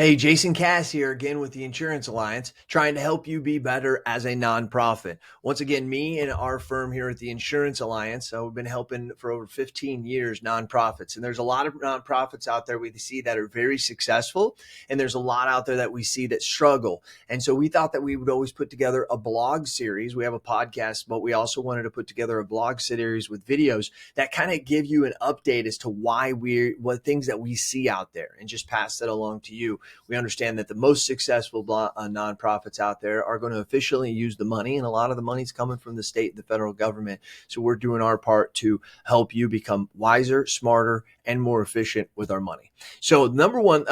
Hey, Jason Cass here again with the Insurance Alliance, trying to help you be better as a nonprofit. Once again, me and our firm here at the Insurance Alliance, we've been helping for over 15 years nonprofits. And there's a lot of nonprofits out there we see that are very successful, and there's a lot out there that we see that struggle. And so we thought that we would always put together a blog series. We have a podcast, but we also wanted to put together a blog series with videos that kind of give you an update as to what things that we see out there, and just pass that along to you. We understand that the most successful nonprofits out there are going to efficiently use the money, and a lot of the money is coming from the state and the federal government. So we're doing our part to help you become wiser, smarter, and more efficient with our money. So number one,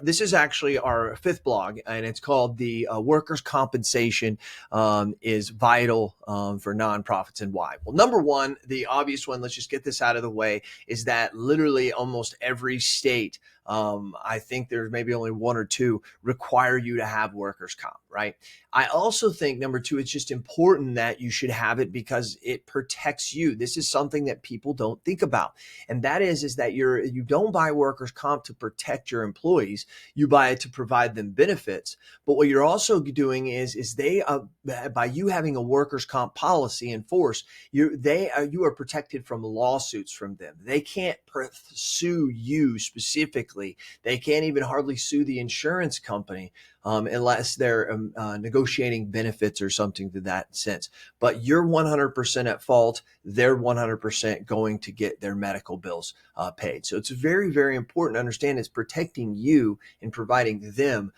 this is actually our fifth blog, and it's called the Workers' Compensation is Vital for Nonprofits and Why. Well, number one, the obvious one, let's just get this out of the way, is that literally almost every state, I think there's maybe only one or two, require you to have workers' comp, right? I also think number two, it's just important that you should have it because it protects you. This is something that people don't think about. And that is that you don't buy workers' comp to protect your employees. You buy it to provide them benefits. But what you're also doing is by you having a workers' comp policy in force, you are protected from lawsuits from them. They can't sue you specifically. They can't even hardly sue the insurance company unless they're negotiating benefits or something to that sense. But you're 100% at fault. They're 100% going to get their medical bills paid. So it's very, very important to understand it's protecting you and providing them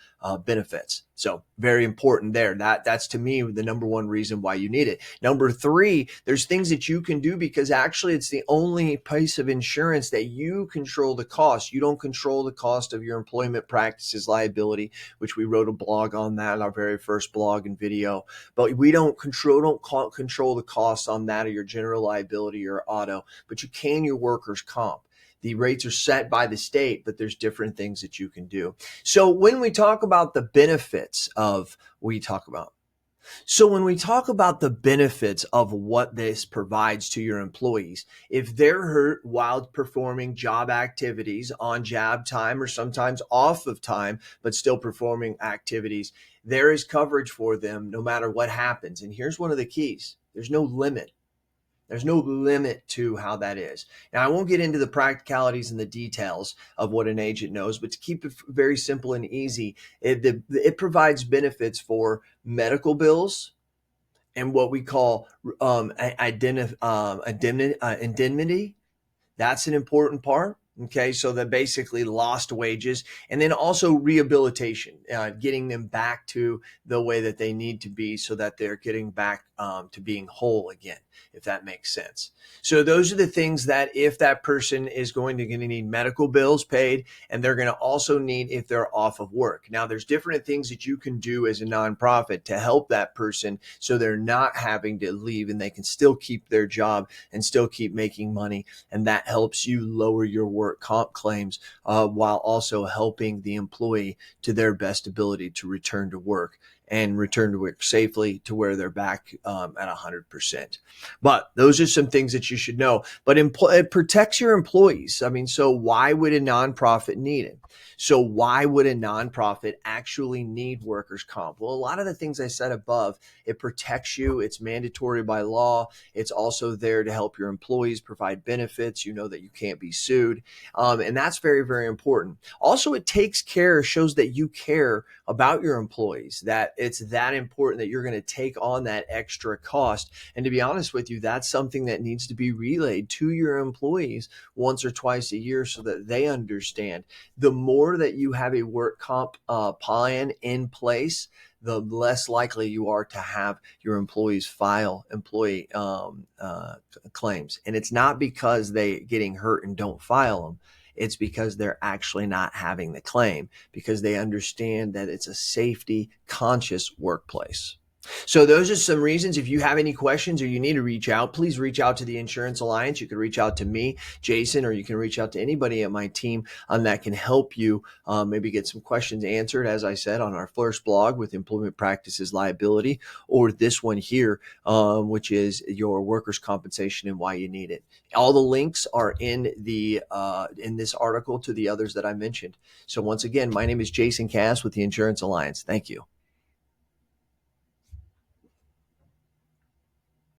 benefits. So very important there. That's to me the number one reason why you need it. Number three, there's things that you can do because actually it's the only piece of insurance that you control the cost. You don't control the cost of your employment practices liability, which we wrote a blog on that, our very first blog and video. But we don't control the cost on that of your general liability or auto, but you can your workers' comp. The rates are set by the state, but there's different things that you can do. So when we talk about the benefits of what this provides to your employees, if they're hurt while performing job activities on job time or sometimes off of time, but still performing activities, there is coverage for them no matter what happens. And here's one of the keys. There's no limit. There's no limit to how that is. Now, I won't get into the practicalities and the details of what an agent knows, but to keep it very simple and easy, it provides benefits for medical bills and what we call indemnity. That's an important part. Okay, so that basically lost wages, and then also rehabilitation, getting them back to the way that they need to be so that they're getting back to being whole again, if that makes sense. So those are the things that if that person is going to need medical bills paid, and they're going to also need if they're off of work. Now, there's different things that you can do as a nonprofit to help that person so they're not having to leave and they can still keep their job and still keep making money. And that helps you lower your work comp claims while also helping the employee to their best ability to return to work and return to work safely to where they're back at 100%. But those are some things that you should know. But it protects your employees. I mean, so why would a nonprofit need it? So why would a nonprofit actually need workers' comp? Well, a lot of the things I said above, it protects you. It's mandatory by law. It's also there to help your employees provide benefits. You know that you can't be sued. And that's very, very important. Also, it shows that you care about your employees, that it's that important that you're going to take on that extra cost. And to be honest with you, that's something that needs to be relayed to your employees once or twice a year so that they understand. The more that you have a work comp plan in place, the less likely you are to have your employees file employee claims. And it's not because they getting hurt and don't file them. It's because they're actually not having the claim because they understand that it's a safety conscious workplace. So those are some reasons. If you have any questions or you need to reach out, please reach out to the Insurance Alliance. You can reach out to me, Jason, or you can reach out to anybody at my team that can help you maybe get some questions answered, as I said, on our first blog with employment practices liability, or this one here, which is your workers' compensation and why you need it. All the links are in the in this article to the others that I mentioned. So once again, my name is Jason Cass with the Insurance Alliance. Thank you.